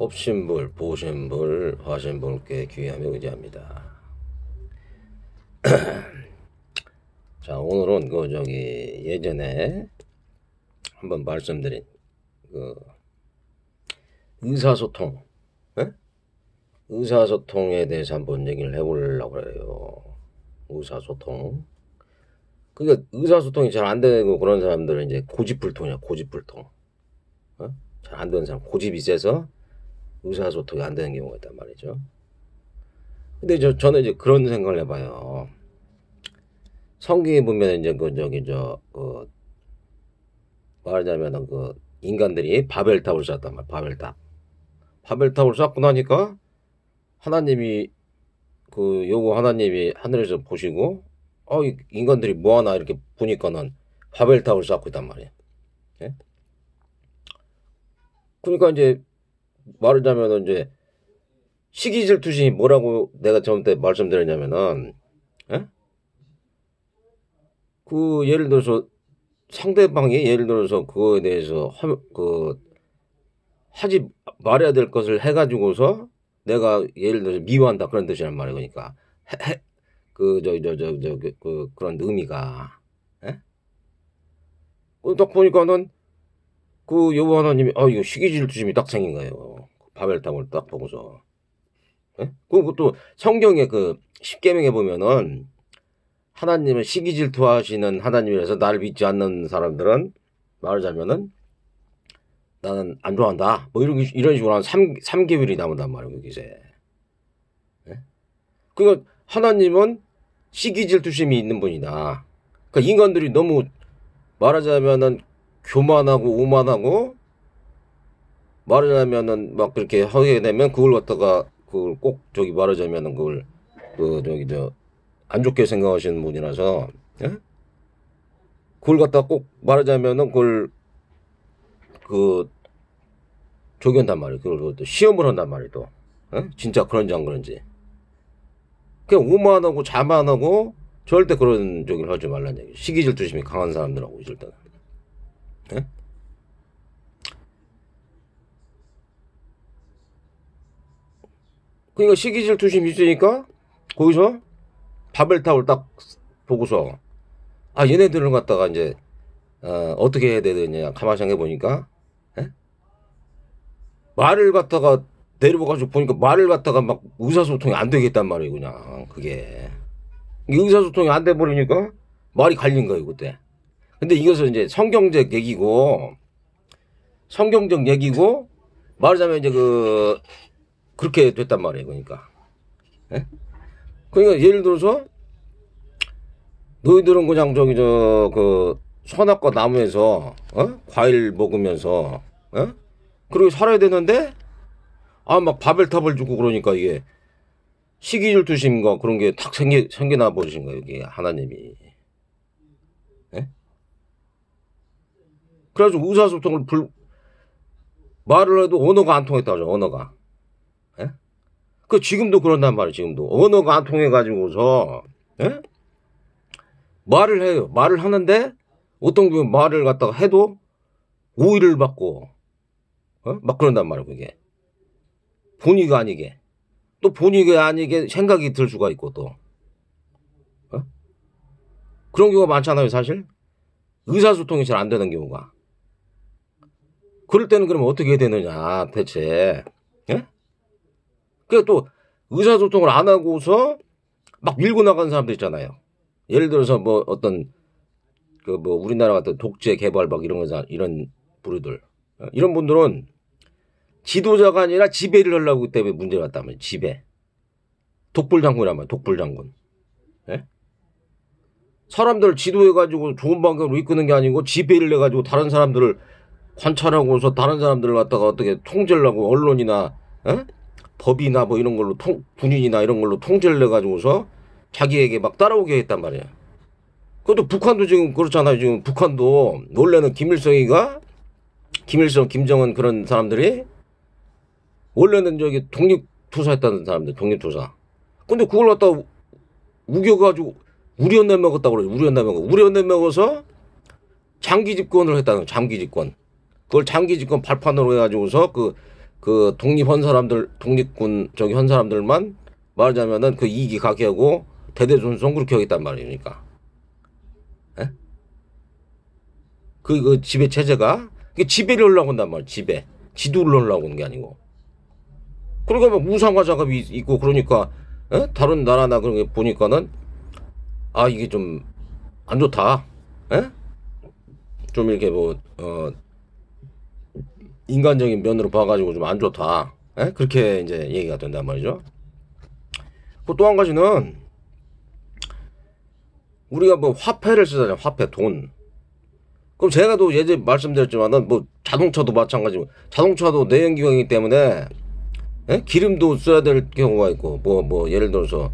법신불, 보신불, 화신불께 귀하며 의지합니다. 자, 오늘은 예전에 한번 말씀드린 의사소통, 에? 의사소통에 대해서 한번 얘기를 해보려고 해요. 의사소통. 그러니까 의사소통이 잘 안 되고 그런 사람들은 이제 고집불통이야, 고집불통. 잘 안 되는 사람, 고집이 세서 의사소통이 안 되는 경우가 있단 말이죠. 근데 저는 이제 그런 생각을 해봐요. 성경에 보면 이제 말하자면 인간들이 바벨탑을 쌓았단 말이야. 바벨탑을 쌓고 나니까 하나님이 하나님이 하늘에서 보시고 인간들이 뭐하나 이렇게 보니까는 바벨탑을 쌓고 있단 말이야. 예? 그러니까 이제 말하자면 이제 시기질투심이 뭐라고 내가 저번에 말씀드렸냐면은, 예? 예를 들어서 상대방이 예를 들어서 그거에 대해서 하지 말아야 될 것을 해가지고서 내가 예를 들어서 미워한다 그런 뜻이란 말이에요. 그러니까 그런 의미가, 예? 딱 보니까는 여호와 하나님이 이거 시기질투심이 딱 생긴 거예요. 바벨탑을 딱 보고서. 예? 그것도 성경의 십계명에 보면은 하나님은 시기질투하시는 하나님이라서 나를 믿지 않는 사람들은 말하자면은 나는 안 좋아한다. 뭐 이런 식으로 한 3개월이 남은단 말이에요, 여기세. 예? 그러니까 하나님은 시기질투심이 있는 분이다. 그러니까 인간들이 너무 말하자면은 교만하고 오만하고 말하자면은 막 그렇게 하게 되면 그걸 꼭 말하자면은 안 좋게 생각하시는 분이라서, 예? 그걸 갖다 꼭 말하자면은 조견단 말이에요. 그걸 또 시험을 한단 말이에요, 또. 예? 진짜 그런지 안 그런지. 그냥 오만하고 자만하고 절대 그런 저기를 하지 말라는 얘기. 시기질투심이 강한 사람들하고 있을 때는. 예? 그러니까 시기질투심이 있으니까 거기서 바벨탑을 딱 보고서 얘네들을 갖다가 이제 어떻게 해야 되느냐 가만히 생각해 보니까, 예? 말을 갖다가 내려가지고 보니까 말을 갖다가 막 의사소통이 안 되겠단 말이에요. 그냥 그게 의사소통이 안 돼 버리니까 말이 갈린 거예요 그때. 근데 이것은 이제 성경적 얘기고 말하자면 이제 그렇게 됐단 말이에요. 그러니까. 예? 그러니까 예를 들어서 너희들은 그냥 선악과 나무에서 과일 먹으면서 그렇게 살아야 되는데 막 바벨탑을 주고 그러니까 이게 시기질투심과 그런 게 탁 생겨나 버리신 거예요. 이게 하나님이. 예? 그래가지고 의사소통을 말을 해도 언어가 안 통했다고 하죠. 언어가. 예? 지금도 그런단 말이에요. 지금도 언어가 안 통해가지고서, 예? 말을 해요. 말을 하는데 어떤 경우 말을 갖다가 해도 오해를 받고 막 그런단 말이에요. 그게 본의가 아니게 또 본의가 아니게 생각이 들 수가 있고 또 그런 경우가 많잖아요. 사실 의사소통이 잘 안 되는 경우가. 그럴 때는 그러면 어떻게 해야 되느냐 대체. 예? 그러니까 또 의사소통을 안 하고서 막 밀고 나가는 사람들 있잖아요. 예를 들어서 우리나라 같은 독재 개발 막 이런 부류들, 이런 분들은 지도자가 아니라 지배를 하려고 때문에 문제가 왔다면 지배. 독불장군이란 말이야. 독불장군. 예? 사람들을 지도해가지고 좋은 방향으로 이끄는 게 아니고 지배를 해가지고 다른 사람들을 관찰하고서 다른 사람들을 갖다가 어떻게 통제를 하고 언론이나 법이나 뭐 이런 걸로 군인이나 이런 걸로 통제를 해가지고서 자기에게 막 따라오게 했단 말이야. 그것도 북한도 지금 그렇잖아요. 지금 북한도 원래는 김일성, 김정은 그런 사람들이 원래는 독립투사 했다는 사람들, 독립투사. 근데 그걸 갖다가 우겨가지고 우리연내 먹었다고 그러죠. 우리연내 먹어서 장기 집권을 했다는 장기 집권. 그걸 장기 집권 발판으로 해가지고서 그 독립군 저기 한 사람들만 말하자면은 그 이익이 가게 하고 대대손손 그렇게 하겠단 말이니까. 예? 그 지배 체제가 그 지배를 하려고 한단 말이야. 지도를 하려고 하는 게 아니고. 그러니까 막 우상화 작업이 있고 그러니까 다른 나라나 그런 게 보니까는 아 이게 좀 안 좋다. 예? 좀 이렇게 뭐 인간적인 면으로 봐가지고 좀 안 좋다. 예? 그렇게 이제 얘기가 된단 말이죠. 또 한 가지는 우리가 뭐 화폐를 쓰잖아요. 화폐 돈. 그럼 제가 또 예전에 말씀드렸지만은 뭐 자동차도 마찬가지고 자동차도 내연기관이기 때문에 기름도 써야 될 경우가 있고 뭐 예를 들어서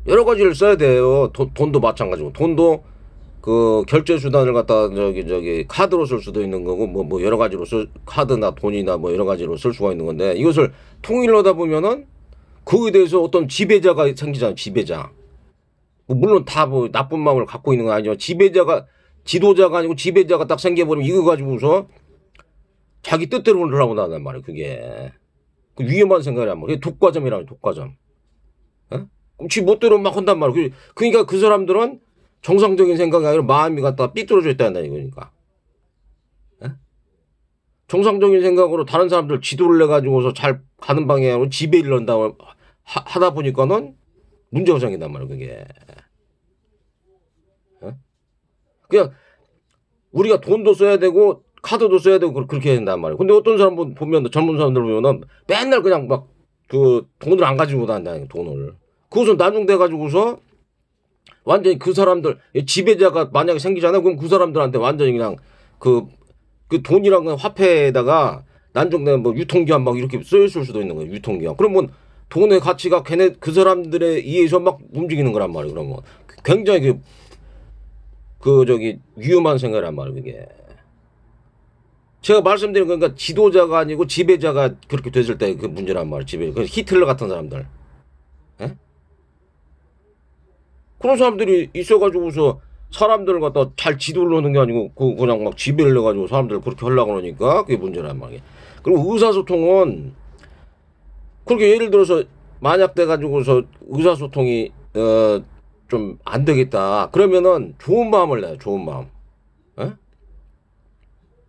여러 가지를 써야 돼요. 돈도 마찬가지고 돈도 그 결제 수단을 갖다 저기 카드로 쓸 수도 있는 거고 뭐 여러 가지로 카드나 돈이나 뭐 여러 가지로 쓸 수가 있는 건데 이것을 통일하다 보면은 그거에 대해서 어떤 지배자가 생기잖아요. 지배자. 뭐 물론 다 뭐 나쁜 마음을 갖고 있는 건 아니지만 지도자가 아니고 지배자가 딱 생겨버리면 이거 가지고서 자기 뜻대로 하려고 한단 말이에요. 그게 그 위험한 생각이란 말이에요. 독과점이라는 독과점. 그럼 지 멋대로 막 한단 말이에요. 그러니까 그 사람들은 정상적인 생각이 아니라 마음이 갖다 삐뚤어져 있다는 이거니까. 정상적인 생각으로 다른 사람들 지도를 내가지고서 잘 가는 방향으로 지배를 한다고 하다 보니까는 문제가 생긴단 말이에요. 그게. 그냥 우리가 돈도 써야 되고 카드도 써야 되고 그렇게 된단 말이에요. 근데 어떤 사람 보면 젊은 사람들 보면은 맨날 그냥 막 그 돈을 안 가지고 다닌다는 돈을. 그것은 나중돼 가지고서 완전히 그 사람들 지배자가 만약에 생기잖아요. 그럼 그 사람들한테 완전히 그냥 그 돈이란 건 화폐에다가 난중된 뭐 유통기한 막 이렇게 쓰였을 수도 있는 거예요. 유통기한. 그러면 돈의 가치가 그 사람들에 의해서 막 움직이는 거란 말이에요. 그러면 굉장히 위험한 생각이란 말이에요. 그게. 제가 말씀드린 거니까 지도자가 아니고 지배자가 그렇게 됐을 때 그 문제란 말이에요. 히틀러 같은 사람들. 예? 그런 사람들이 있어가지고서 사람들을 갖다 잘 지도를 하는 게 아니고 그냥 막 지배를 해가지고 사람들을 그렇게 하려고 그러니까 그게 문제란 말이에요. 그리고 의사소통은 그렇게 예를 들어서 만약 돼가지고서 의사소통이 좀 안 되겠다. 그러면은 좋은 마음을 내요. 좋은 마음. 예?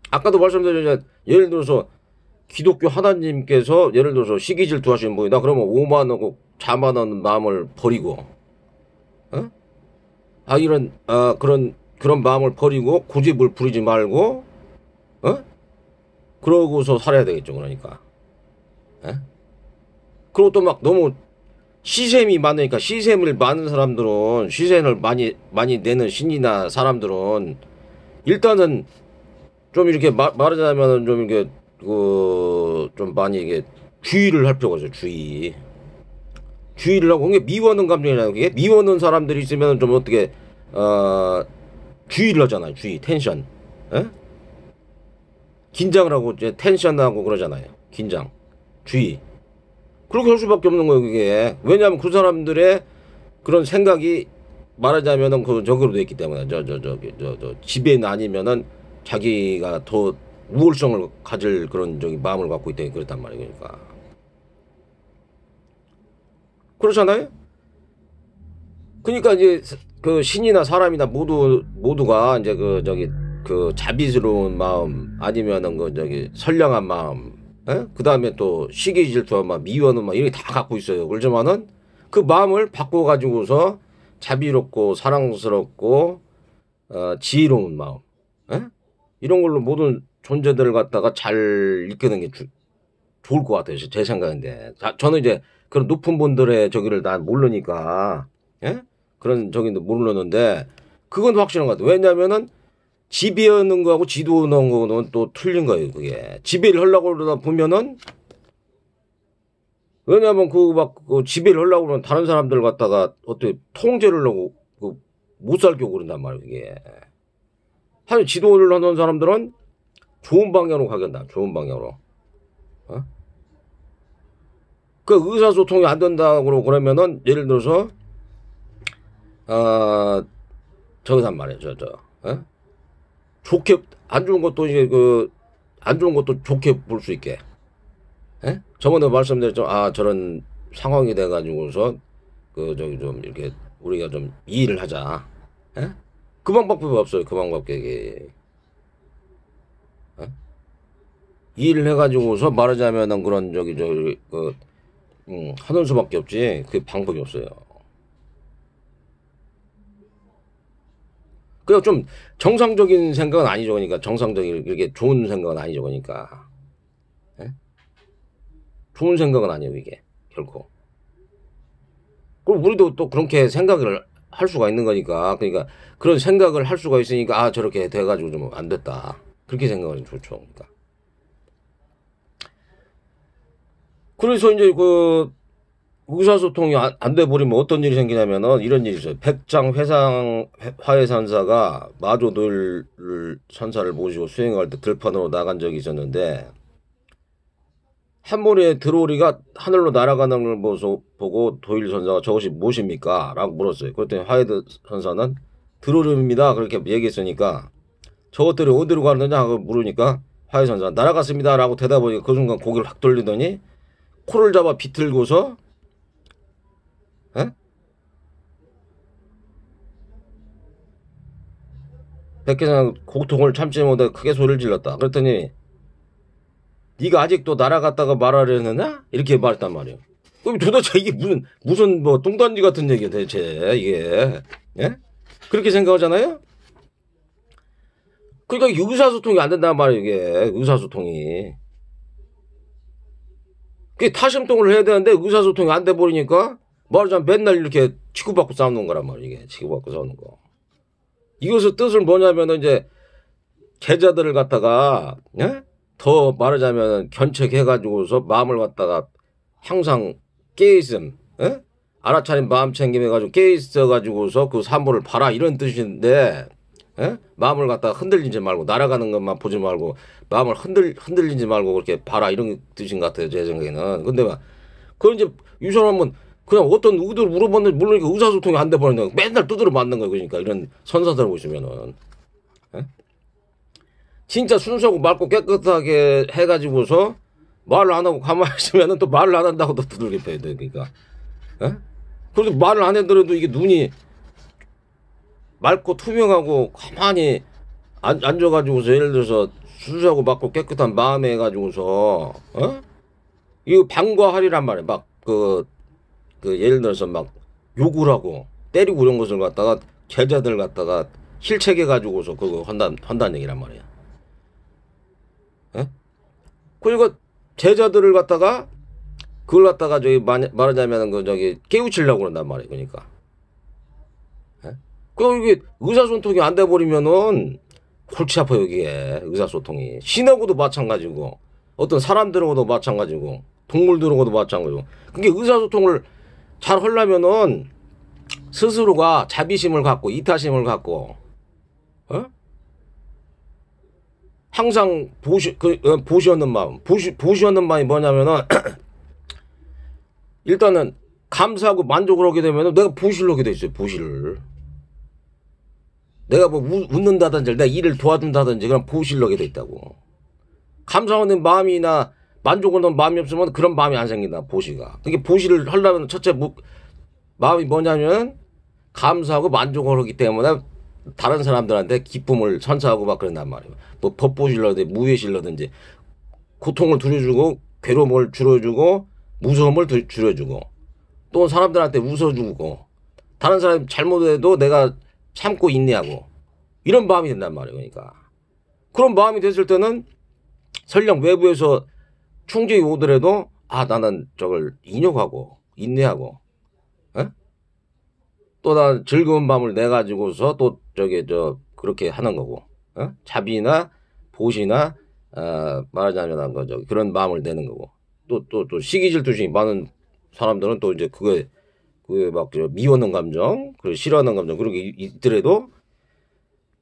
아까도 말씀드렸잖아요. 예를 들어서 기독교 하나님께서 예를 들어서 시기 질투하시는 분이다. 그러면 오만하고 자만한 마음을 버리고 그런 마음을 버리고 고집을 부리지 말고 그러고서 살아야 되겠죠. 그러니까. 그리고 또 막 너무 시샘이 많으니까 시샘을 많은 사람들은 시샘을 많이 내는 신이나 사람들은 일단은 좀 이렇게 말하자면은 좀 이렇게 좀 많이 이게 주의를 할 필요가 있어요. 주의를 하고 그게 미워하는 감정이잖아요. 그게 미워하는 사람들이 있으면 좀 어떻게 주의를 하잖아요. 텐션. 긴장을 하고 이제 텐션하고 그러잖아요. 긴장, 주의. 그렇게 할 수밖에 없는 거예요. 그게 왜냐하면 그 사람들의 그런 생각이 말하자면은 그 적으로 돼 있기 때문에 지배는 아니면은 자기가 더 우월성을 가질 그런 마음을 갖고 있다 그랬단 말이에요. 그러니까 그렇잖아요. 그러니까 이제 그 신이나 사람이나 모두가 이제 그 자비스러운 마음 아니면은 선량한 마음, 그 다음에 또 시기 질투와 막 미워는 막 이렇게 다 갖고 있어요. 그렇지만은 그 마음을 바꿔 가지고서 자비롭고 사랑스럽고 지혜로운 마음, 이런 걸로 모든 존재들을 갖다가 잘 이끄는 게 좋을 것 같아요. 제 생각인데. 저는 이제 그런 높은 분들의 저기를 다 모르니까, 그런 저기도 모르는데, 그건 확실한 것 같아요. 왜냐면은, 지배하는 거하고 지도하는 거는 또 틀린 거예요, 그게. 지배를 하려고 그러다 보면은, 왜냐면 그 지배를 하려고 그러면 다른 사람들 갖다가 어떻게 통제를 하려고 못 살게 그런단 말이에요, 이게. 한 지도를 하는 사람들은 좋은 방향으로 가겠다. 좋은 방향으로. 그 의사소통이 안 된다고 그러면은 예를 들어서 저기단 말이에요. 좋게 안 좋은 것도 이제 안 좋은 것도 좋게 볼 수 있게. 예? 저번에 말씀드렸죠. 아, 저런 상황이 돼가지고서 좀 이렇게 우리가 좀 이의를 하자. 예? 그 방법밖에 없어요. 그 방법밖에. 예? 이의를 해가지고서 말하자면은 그런 하는 수밖에 없지. 그 방법이 없어요. 그냥 좀 정상적인 생각은 아니죠. 그러니까 정상적인 이렇게 좋은 생각은 아니죠. 그러니까 예? 좋은 생각은 아니에요. 이게 결코. 그럼 우리도 또 그렇게 생각을 할 수가 있는 거니까. 그러니까 그런 생각을 할 수가 있으니까 아 저렇게 돼가지고 좀 안 됐다. 그렇게 생각하면 좋죠. 그러니까. 그래서 이제 의사소통이 안 돼 버리면 어떤 일이 생기냐면은 이런 일이 있어요. 백장 화해산사가 마조도일 선사를 모시고 수행할 때 들판으로 나간 적이 있었는데 한 번에 들오리가 하늘로 날아가는 걸 보고 도일 선사가 저것이 무엇입니까? 라고 물었어요. 그랬더니 화해 선사는 들오리입니다. 그렇게 얘기했으니까 저것들이 어디로 가느냐 하고 물으니까 화해 선사가 날아갔습니다. 라고 대답하니까 그 순간 고개를 확 돌리더니 코를 잡아 비틀고서 에? 백계상 고통을 참지 못해 크게 소리를 질렀다. 그랬더니 네가 아직도 날아갔다가 말하려느냐? 이렇게 말했단 말이에요. 그럼 도대체 이게 무슨 뭐 똥단지 같은 얘기야 대체 이게. 예? 그렇게 생각하잖아요? 그러니까 의사소통이 안 된단 말이에요 이게. 의사소통이. 그게 타심통을 해야 되는데 의사소통이 안 돼 버리니까 말하자면 맨날 이렇게 치고받고 싸우는 거란 말이에요. 이게 치고받고 싸우는 거. 이것의 뜻은 뭐냐면은 이제 제자들을 갖다가 예? 더 말하자면 견책해가지고서 마음을 갖다가 항상 깨있음, 예? 알아차린 마음 챙김 해가지고 깨있어가지고서 그 산보를 봐라 이런 뜻인데 예? 마음을 갖다가 흔들리지 말고 날아가는 것만 보지 말고 마음을 흔들리지 말고 그렇게 봐라 이런 뜻인 것 같아요 제 생각에는. 근데 막 그런 이제 이 사람은 그냥 어떤 의도를 물어봤는데 모르니까 의사소통이 안 돼 버린다. 맨날 두드려 맞는 거예요. 그러니까 이런 선사들 보시면은. 예? 진짜 순수하고 맑고 깨끗하게 해가지고서 말을 안 하고 가만히 있으면은 또 말을 안 한다고 또 두들겨 패야 돼. 그러니까. 예? 그래도 말을 안 해더라도 이게 눈이 맑고 투명하고 가만히 앉아가지고서 예를 들어서 순수하고 맑고 깨끗한 마음에 해가지고서, 어? 이거 방과하리란 말이야. 막, 예를 들어서 막 욕을 하고 때리고 이런 것을 갖다가 제자들 갖다가 실책해가지고서 그거 한다는 얘기란 말이야. 예? 그러니까 제자들을 갖다가 그걸 갖다가 말하자면 깨우치려고 그런단 말이에요. 그러니까. 예? 그럼 이게 의사소통이 안 돼 버리면은 골치 아파요, 이게. 의사소통이. 신하고도 마찬가지고 어떤 사람들하고도 마찬가지고 동물들하고도 마찬가지고. 그게 의사소통을 잘 하려면은 스스로가 자비심을 갖고 이타심을 갖고 어? 항상 보시하는 마음. 보시하는 마음이 뭐냐면은 일단은 감사하고 만족을 하게 되면은 내가 보시를 하게 돼 있어요. 보시를. 내가 뭐 웃는다든지 내가 일을 도와준다든지 그런 보시를 하게 돼 있다고. 감사하는 마음이나 만족하는 마음이 없으면 그런 마음이 안 생긴다. 보시가. 그게 보시를 하려면 첫째 마음이 뭐냐면 감사하고 만족을 하기 때문에 다른 사람들한테 기쁨을 선사하고 막 그런단 말이에요. 뭐 법보시라든지 무예시라든지 고통을 줄여주고 괴로움을 줄여주고 무서움을 줄여주고 또 사람들한테 웃어주고 다른 사람이 잘못해도 내가 참고 인내하고 이런 마음이 된단 말이에요. 그러니까 그런 마음이 됐을 때는 설령 외부에서 충격이 오더라도 아 나는 저걸 인욕하고 인내하고 또 난 즐거운 마음을 내 가지고서 또 그렇게 하는 거고 자비나 보시나 말하자면 그런 마음을 내는 거고 또 시기 질투심이 많은 사람들은 또 이제 그게 막 미워하는 감정 그리고 싫어하는 감정 그런 게 있더라도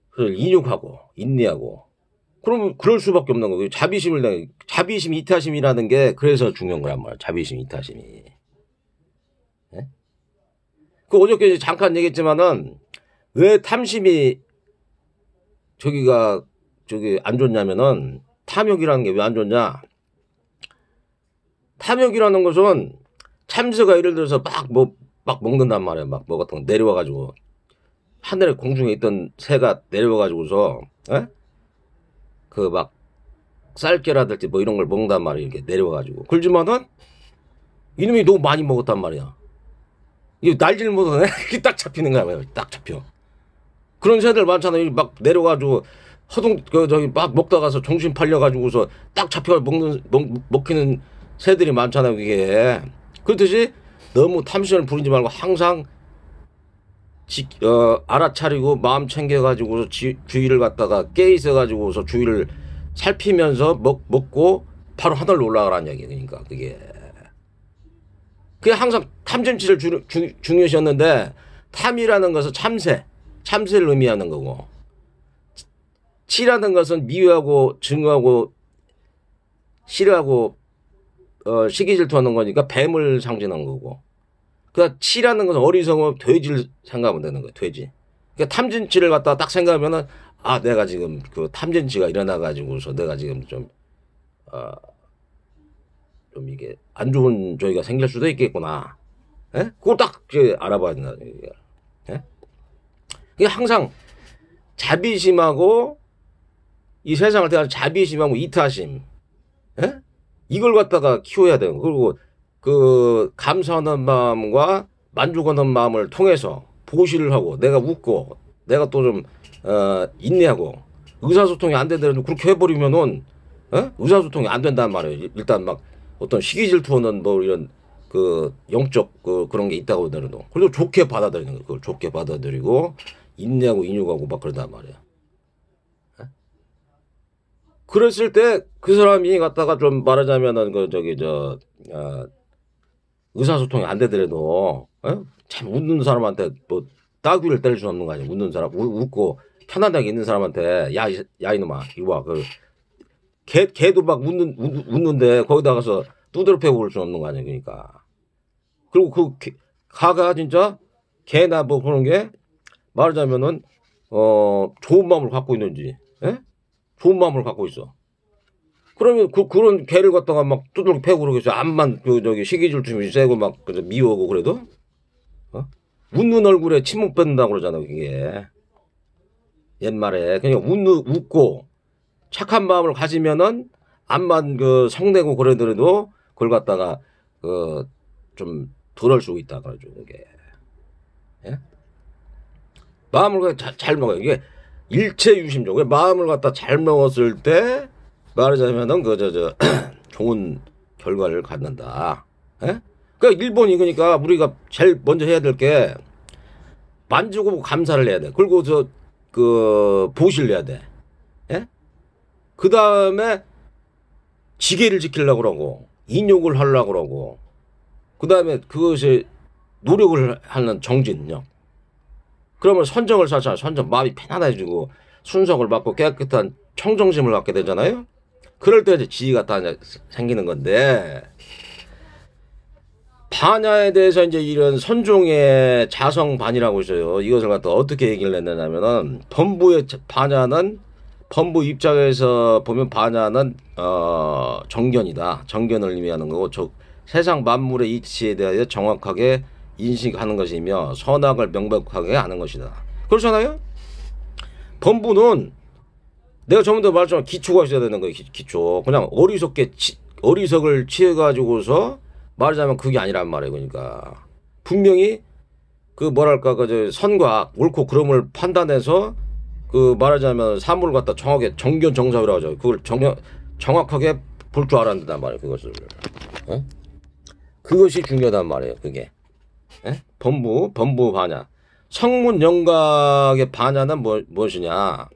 그걸 인욕하고 인내하고 그러면 그럴 수밖에 없는 거고 자비심 이타심이라는 게 그래서 중요한 거란 말이야. 자비심 이타심이. 예? 그 어저께 잠깐 얘기했지만은 왜 탐심이 저기 안 좋냐면은 탐욕이라는 게 왜 안 좋냐? 탐욕이라는 것은 참새가 예를 들어서 막 먹는단 말이에요. 막 뭐 같은 거 내려와가지고 하늘에 공중에 있던 새가 내려와가지고서 그 막 쌀개라든지 뭐 이런 걸 먹는단 말이에요. 이렇게 내려와가지고. 그렇지만은 이놈이 너무 많이 먹었단 말이야. 이거 날질 못하네. 이게 딱 잡히는 거야. 딱 잡혀. 그런 새들 많잖아요. 막 내려가지고 막 먹다가서 정신 팔려가지고서 딱 잡혀 먹히는 새들이 많잖아요. 그게. 그렇듯이 너무 탐심을 부리지 말고 항상 알아차리고 마음 챙겨가지고서 주의를 갖다가 깨 있어가지고서 주의를 살피면서 먹고 바로 하늘로 올라가라는 얘기. 그러니까 그게 항상 탐진치를 중요시했는데 탐이라는 것은 참새를 의미하는 거고 치라는 것은 미워하고 증오하고 싫어하고 시기질투하는 거니까 뱀을 상징하는 거고 그러니까 치라는 것은 어리석은 돼지를 생각하면 되는 거예요. 돼지. 그러니까 탐진치를 갖다가 딱 생각하면은 아 내가 지금 그 탐진치가 일어나가지고서 내가 지금 좀 이게 안 좋은 저희가 생길 수도 있겠구나. 예? 그걸 딱 알아봐야 된다. 예? 이게 항상 자비심하고 이 세상을 대한 자비심하고 이타심, 예? 이걸 갖다가 키워야 돼요. 그리고 그 감사하는 마음과 만족하는 마음을 통해서 보시를 하고 내가 웃고 내가 또 좀 인내하고 의사소통이 안 되더라도 그렇게 해버리면은 의사소통이 안 된단 말이에요. 일단 막 어떤 시기질투는 뭐 이런 그 영적 그런 게 있다고 하더라도 그래도 좋게 받아들이는 거 그걸 좋게 받아들이고 인내하고 인육하고 막 그러단 말이야. 그랬을 때 그 사람이 갖다가 좀 말하자면은 의사소통이 안 되더라도 참 웃는 사람한테 뭐 따귀를 때릴 수는 없는 거 아니야. 웃는 사람 웃고 편안하게 있는 사람한테 야 이놈아 이거 와 걔도 막 웃는데 거기다 가서 두드러 패고 그럴 수 없는 거 아니야. 그러니까. 그리고 가가 진짜 개나 뭐 그런 게 말하자면은 좋은 마음을 갖고 있는지 좋은 마음을 갖고 있어. 그러면 그런 개를 갖다가 막 두드러 패고 그러겠어. 암만 시기질투심이 세고 막 미워하고 그래도 웃는 얼굴에 침 못 뱉는다고 그러잖아. 그게 옛말에 그냥 웃고 착한 마음을 가지면은 암만 성내고 그러더라도 그걸 갖다가 좀 덜할 수 있다 그러죠. 그게 마음을 잘 먹어요. 이게 일체유심적. 마음을 갖다 잘 먹었을 때 말하자면은 좋은 결과를 갖는다. 그러니까 일본이 그러니까 우리가 제일 먼저 해야 될 게 만지고 감사를 해야 돼. 그리고 보시를 해야 돼. 그 다음에 지계를 지키려고 그러고 인욕을 하려고 그러고 그 다음에 그것이 노력을 하는 정진력. 그러면 선정을 쌓잖아요. 선정 마음이 편안해지고 순성을 받고 깨끗한 청정심을 갖게 되잖아요. 그럴 때 이제 지위가 다 생기는 건데 반야에 대해서 이제 이런 선종의 자성반이라고 있어요. 이것을 갖다 어떻게 얘기를 했느냐면은 범부 입장에서 보면 반야는 정견이다. 정견을 의미하는 거고 세상 만물의 이치에 대하여 정확하게 인식하는 것이며 선악을 명백하게 하는 것이다. 그렇잖아요? 범부는 내가 전부터 말했지만 기초가 있어야 되는 거예요. 기초. 그냥 어리석을 취해가지고서 말하자면 그게 아니란 말이에요. 그러니까 분명히 선과 옳고 그름을 판단해서 말하자면 사물을 갖다 정확하게 정견정사라고 하죠. 그걸 정확하게 볼 줄 알아야 된단 말이에요. 그것을. 그것이 중요하단 말이에요. 그게. 범부 반야. 성문영각의 반야는 무엇이냐?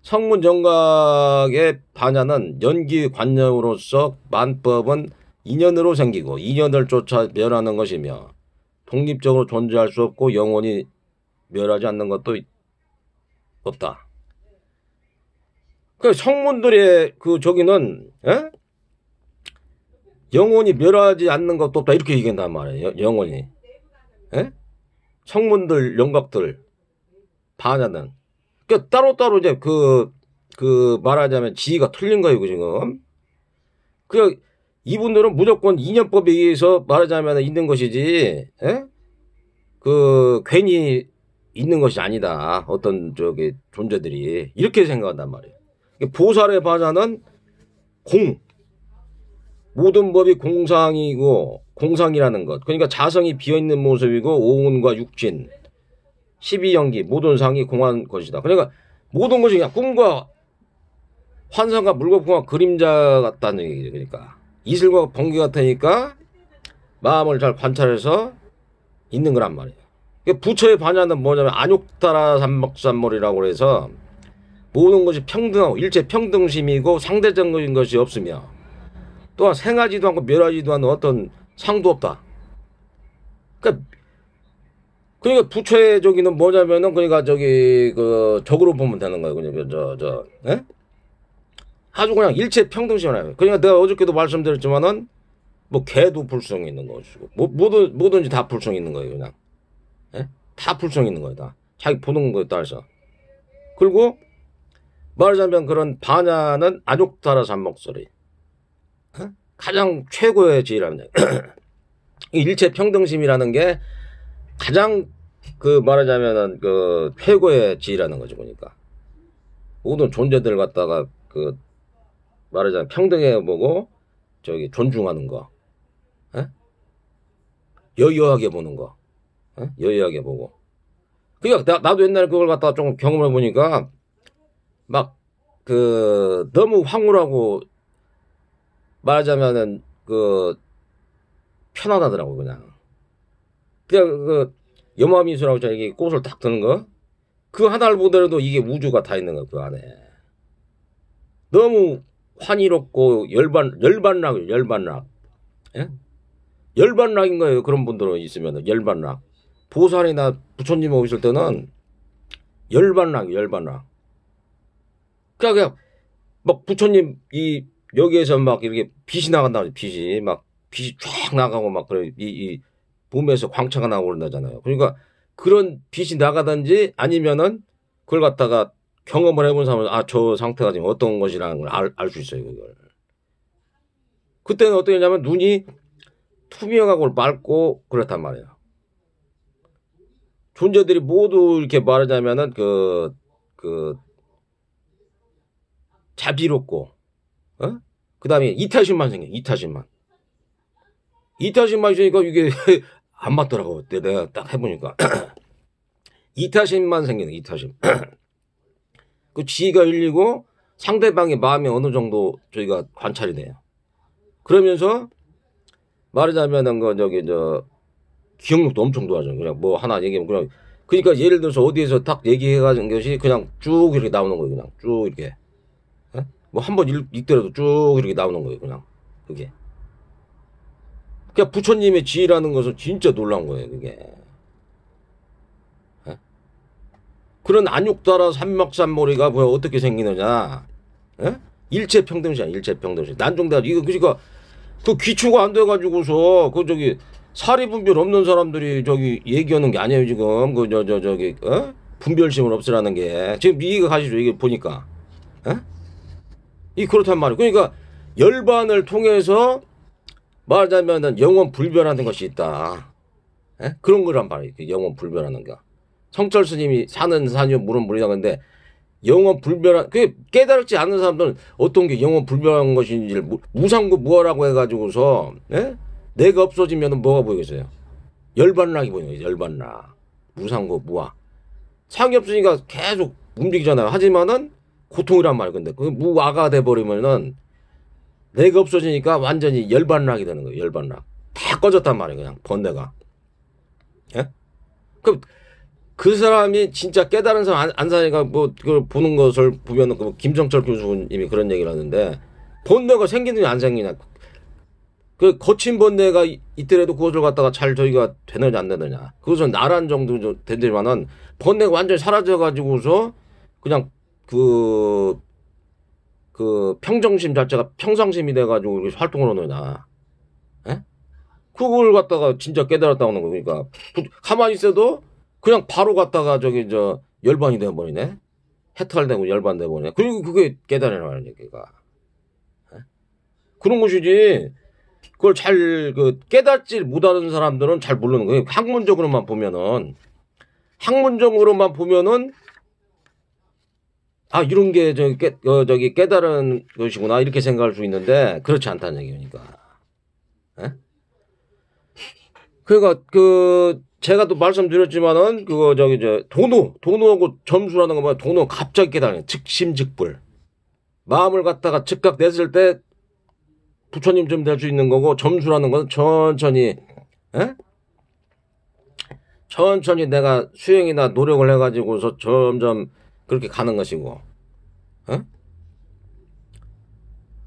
성문영각의 반야는 연기관념으로서 만법은 인연으로 생기고 인연을 쫓아 멸하는 것이며 독립적으로 존재할 수 없고 영원히 멸하지 않는 것도 없다. 그 성문들의 저기는 영원히 멸하지 않는 것도 없다 이렇게 얘기한단 말이에요. 영원히. 성문들 영각들 반야는 그러니까 따로따로 이제 말하자면 지위가 틀린 거예요. 지금 이분들은 무조건 인연법에 의해서 말하자면 있는 것이지, 에? 괜히 있는 것이 아니다. 어떤 존재들이 이렇게 생각한단 말이에요. 보살의 바자는 모든 법이 공상이고 공상이라는 것. 그러니까 자성이 비어있는 모습이고 오운과 육진, 12연기 모든 상이 공한 것이다. 그러니까 모든 것이 그냥 꿈과 환상과 물거품과 그림자 같다는 얘기죠. 그러니까 이슬과 번개 같으니까 마음을 잘 관찰해서 있는 거란 말이에요. 부처의 반야는 뭐냐면 안욕따라 삼목삼몰이라고 해서 모든 것이 평등하고 일체 평등심이고 상대적인 것이 없으며 또한 생하지도 않고 멸하지도 않는 어떤 상도 없다. 그러니까 부처의 저기는 뭐냐면은 그러니까 적으로 보면 되는 거예요. 그냥 예? 아주 그냥 일체 평등심이에요. 그러니까 내가 어저께도 말씀드렸지만은 뭐 개도 불성이 있는 것이고 뭐든지 다 불성이 있는 거예요. 그냥 예? 다 불성이 있는 거예요. 다 자기 보는 거에 따라서. 그리고 말하자면 그런 반야는 안욕따라 삼목소리. 예? 가장 최고의 지혜라는 일체 평등심이라는 게 가장 말하자면은 최고의 지혜라는 거죠. 보니까 모든 존재들 갖다가 말하자면 평등해 보고 존중하는 거, 에? 여유하게 보는 거, 에? 여유하게 보고. 그러니까 나도 옛날에 그걸 갖다가 좀 경험해 보니까 막 너무 황홀하고 말하자면은 편안하더라고. 그냥 염화미술하고 이게 꽃을 딱 드는 거, 그 하나를 보더라도 이게 우주가 다 있는 거 그 안에. 너무 환희롭고 열반락. 예? 열반락인 거예요. 그런 분들은 있으면 열반락. 보살이나 부처님 오실 때는 열반락. 그러니까 막 부처님 여기에서 막 이렇게 빛이 나간다. 빛이 쫙 나가고 막 그래 이 몸에서 광채가 나오고 그런다잖아요. 그러니까 그런 빛이 나가든지 아니면은 그걸 갖다가 경험을 해본 사람은 저 상태가 지금 어떤 것이라는 걸 알 수 있어요. 그걸. 그때는 어떻게 했냐면 눈이 투명하고 맑고 그렇단 말이에요. 존재들이 모두 이렇게 말하자면은 자비롭고 그 다음에 이타심만 생겨. 이타심만 있으니까 이게 안 맞더라고. 내가 딱 해보니까 이타심만 생기는 이타심. 그 지가 일리고 상대방의 마음이 어느 정도 저희가 관찰이 돼요. 그러면서 말하자면은 기억력도 엄청 좋아져. 그냥 뭐 하나 얘기하면 그냥 그러니까 예를 들어서 어디에서 딱 얘기해가지고 것이 그냥 쭉 이렇게 나오는 거예요. 그냥 쭉 이렇게 뭐 한 번 읽더라도 쭉 이렇게 나오는 거예요. 그냥 그게. 그러니까 부처님의 지혜라는 것은 진짜 놀라운 거예요. 그게. 그런 안욕따라 삼목삼몰이가 뭐야 어떻게 생기느냐? 에? 일체평등시야. 일체평등시. 난종대가 이거 그러니까 기초가 안 돼가지고서 사리분별 없는 사람들이 얘기하는 게 아니에요 지금 분별심을 없애라는 게 지금 이해가 가시죠 이게 보니까 그렇단 말이에요. 그러니까 열반을 통해서 말하자면은 영원 불변하는 것이 있다. 그런 거란 말이에요. 영원 불변하는 거. 성철 스님이 사는 산이요 물은 물이다. 근데 영원 불변한 깨달지 않는 사람들은 어떤 게 영원 불변한 것인지를 무상고 무아라고 해가지고서 내가 없어지면 뭐가 보이겠어요? 열반락이 보이는 거예요. 열반락. 무상고 무아. 상이 없으니까 계속 움직이잖아요. 하지만은 고통이란 말이에요. 근데 무아가 돼버리면은 내가 없어지니까 완전히 열반락이 되는 거예요. 열반락. 다 꺼졌단 말이에요. 그냥 번뇌가. 예? 그 사람이 진짜 깨달은 사람 안 사니까 그걸 보는 것을 보면은 김정철 교수님이 그런 얘기를 하는데 번뇌가 생기느냐 안 생기냐. 거친 번뇌가 있더라도 그것을 갖다가 잘 저희가 되느냐 안 되느냐. 그것은 나란 정도 되지만은 번뇌가 완전히 사라져가지고서 그냥 평정심 자체가 평상심이 돼가지고 이렇게 활동을 하느냐. 예? 그걸 갖다가 진짜 깨달았다고 하는 거예요. 그러니까 가만히 있어도 그냥 바로 갖다가 열반이 돼버리네. 해탈되고 열반 돼버리네. 그리고 그게 깨달으라는 얘기가. 그런 것이지. 그걸 잘 깨닫지 못하는 사람들은 잘 모르는 거예요. 학문적으로만 보면은 아 이런 게 저기 깨달은 것이구나 이렇게 생각할 수 있는데 그렇지 않다는 얘기니까. 예? 그러니까 제가 또 말씀드렸지만은 도노하고 점수라는 거 뭐야? 도노 갑자기 깨달은 즉심즉불. 마음을 갖다가 즉각 냈을 때 부처님 좀 될 수 있는 거고 점수라는 건 천천히 에? 천천히 내가 수행이나 노력을 해가지고서 점점 그렇게 가는 것이고 에?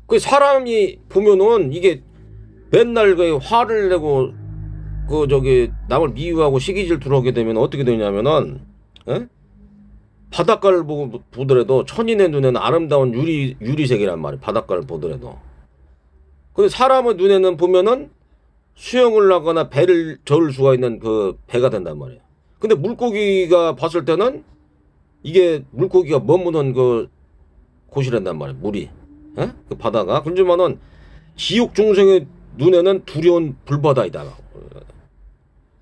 그 사람이 보면은 이게 맨날 그 화를 내고 남을 미워하고 시기질투를 하게 되면 어떻게 되냐면은 에? 바닷가를 보더라도 천인의 눈에는 아름다운 유리색이란 말이에요. 바닷가를 보더라도. 근데 사람의 눈에는 보면은 수영을 하거나 배를 저을 수가 있는 그 배가 된단 말이에요. 근데 물고기가 봤을 때는 이게 물고기가 머무는 그 곳이란단 말이에요. 물이. 에? 그 바다가. 그렇지만은 지옥 중생의 눈에는 두려운 불바다이다.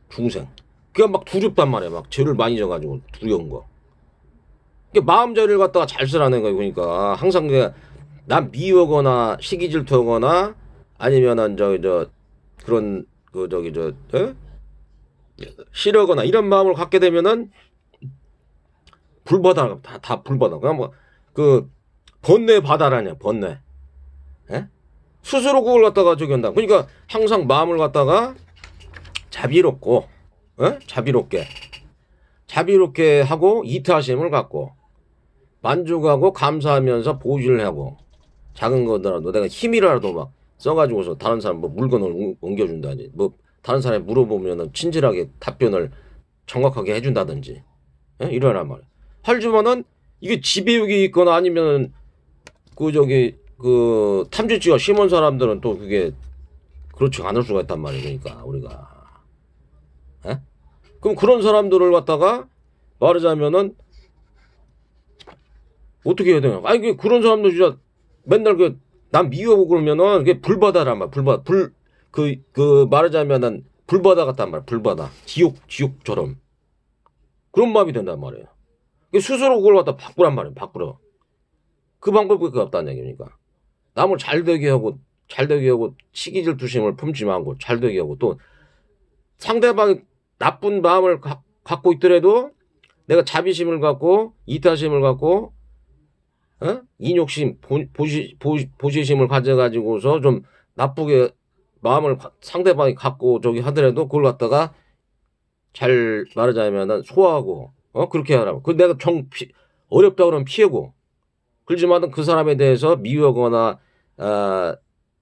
중생. 그게 막 두렵단 말이에요. 막 죄를 많이 져가지고 두려운 거. 그러니까 마음자리를 갖다가 잘 쓰라는 거예요. 그러니까 항상 난 미워거나 시기질투하거나 아니면은 그런 싫어거나 이런 마음을 갖게 되면은 불바다 다 불바다. 그냥 번뇌 바다라냐 번뇌. 예? 스스로 그걸 갖다가 한다. 그러니까 항상 마음을 갖다가 자비롭고 자비롭게 하고 이타심을 갖고 만족하고 감사하면서 보지를 하고 작은 거더라도 내가 힘이라도 막 써가지고서 다른 사람 물건을 옮겨준다든지 다른 사람이 물어보면은 친절하게 답변을 정확하게 해준다든지 이러란 말이야. 하지만은 이게 지배욕이 있거나 아니면 탐지치가 심한 사람들은 또 그게 그렇지 않을 수가 있단 말이야. 그러니까 우리가 그럼 그런 사람들을 갖다가 말하자면은 어떻게 해야 되냐? 아니 그런 사람들 진짜 맨날 난 미워하고 그러면은 그게 불바다란 말이야. 불바다. 말하자면은 불바다 같단 말이야. 불바다. 지옥처럼. 그런 마음이 된단 말이에요. 스스로 그걸 갖다 바꾸란 말이에요. 바꾸러. 그 방법밖에 없다는 얘기니까. 남을 잘되게 하고 시기질투심을 품지 말고 잘되게 하고 또 상대방이 나쁜 마음을 갖고 있더라도 내가 자비심을 갖고 이타심을 갖고 인욕심, 보시심을 가져가지고서 좀 나쁘게 마음을 상대방이 갖고 하더라도 그걸 갖다가 잘 말하자면은 소화하고 그렇게 하라고. 내가 어렵다 그러면 피하고 그렇지만 그 사람에 대해서 미워하거나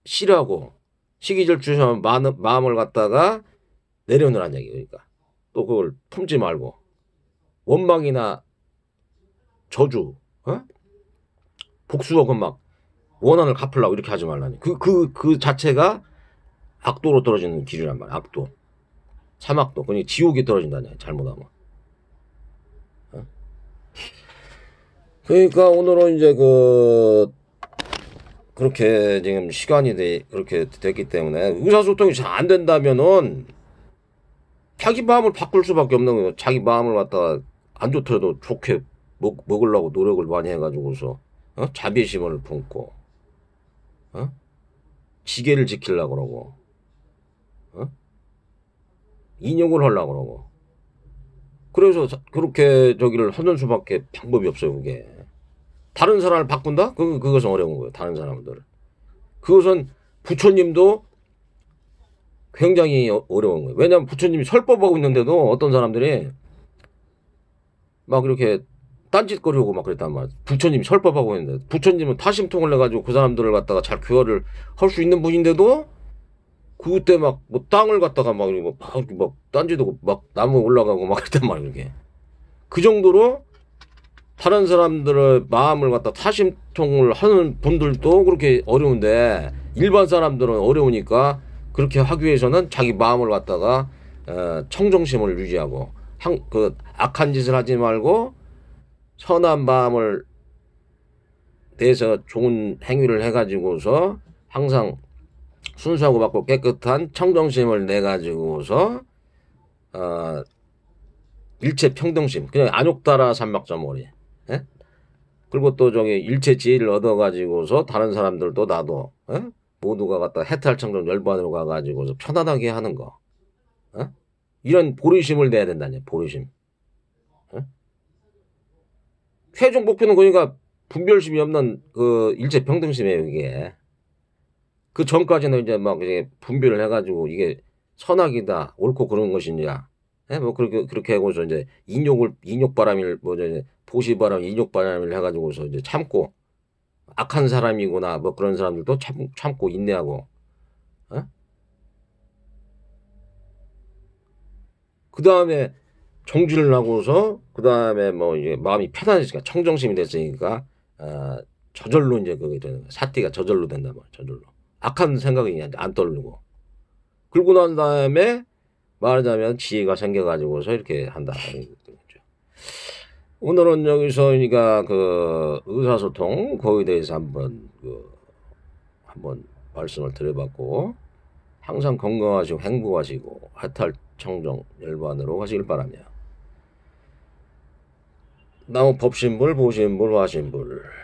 싫어하고 시기질투하면 마음을 갖다가 내려놓으란 얘기. 그러니까 또 그걸 품지 말고 원망이나 저주 복수하고 막 원한을 갚으려고 이렇게 하지 말라니. 그 자체가 악도로 떨어지는 길이란 말이야. 악도. 삼악도. 그러니 지옥이 떨어진다냐. 잘못하면. 그러니까 오늘은 이제 그렇게 지금 시간이 그렇게 됐기 때문에 의사소통이 잘 안 된다면은 자기 마음을 바꿀 수밖에 없는 거예요. 자기 마음을 갖다가 안 좋더라도 좋게 먹으려고 노력을 많이 해가지고서 자비심을 품고 지계를 지키려고 그러고 인욕을 하려고 그러고 그래서 그렇게 하는 수밖에 방법이 없어요. 그게 다른 사람을 바꾼다? 그것은 어려운 거예요. 다른 사람들 그것은 부처님도 굉장히 어려운 거예요. 왜냐하면 부처님이 설법하고 있는데도 어떤 사람들이 막 이렇게 딴짓거리고 막 그랬단 말이야. 부처님이 설법하고 있는데 부처님은 타심통을 내가지고 그 사람들을 갖다가 잘 교화를 할 수 있는 분인데도 그때 막 땅을 갖다가 막 딴짓하고 막 나무 올라가고 막 그랬단 말이야. 그게 그 정도로 다른 사람들의 마음을 갖다 타심통을 하는 분들도 그렇게 어려운데 일반 사람들은 어려우니까 그렇게 하기 위해서는 자기 마음을 갖다가 청정심을 유지하고 악한 짓을 하지 말고 선한 마음을 내서 좋은 행위를 해가지고서 항상 순수하고 밝고 깨끗한 청정심을 내 가지고서 어, 일체 평등심, 그냥 안욕따라 삼박자머리. 예? 그리고 또 저기 일체 지혜를 얻어 가지고서 다른 사람들도 나도 예? 모두가 갖다 해탈청정 열반으로 가 가지고서 편안하게 하는 거. 예? 이런 보리심을 내야 된다니, 보리심. 예? 최종 목표는 그러니까 분별심이 없는 그 일체 평등심이에요, 이게. 그 전까지는 이제 막 이제 분별을 해가지고 이게 선악이다, 옳고 그런 것이냐, 예? 뭐 그렇게 하고서 이제 인욕바람일, 뭐 이제 보시바람, 인욕바람을 해가지고서 이제 참고 악한 사람이구나, 뭐 그런 사람들도 참고 인내하고, 예? 그 다음에 정진을 하고서 그 다음에 뭐 이제 마음이 편안해지니까 청정심이 됐으니까 저절로 이제 그게 되는 거야. 사티가 저절로 된단 말이야. 저절로 악한 생각이 안 떠오르고 그러고 난 다음에 말하자면 지혜가 생겨가지고서 이렇게 한다. 오늘은 여기서 그러니까 그 의사소통 거기에 대해서 한번 말씀을 드려봤고 항상 건강하시고 행복하시고 해탈 청정 열반으로 가시길 바라며 나무 법신불 보신불 화신불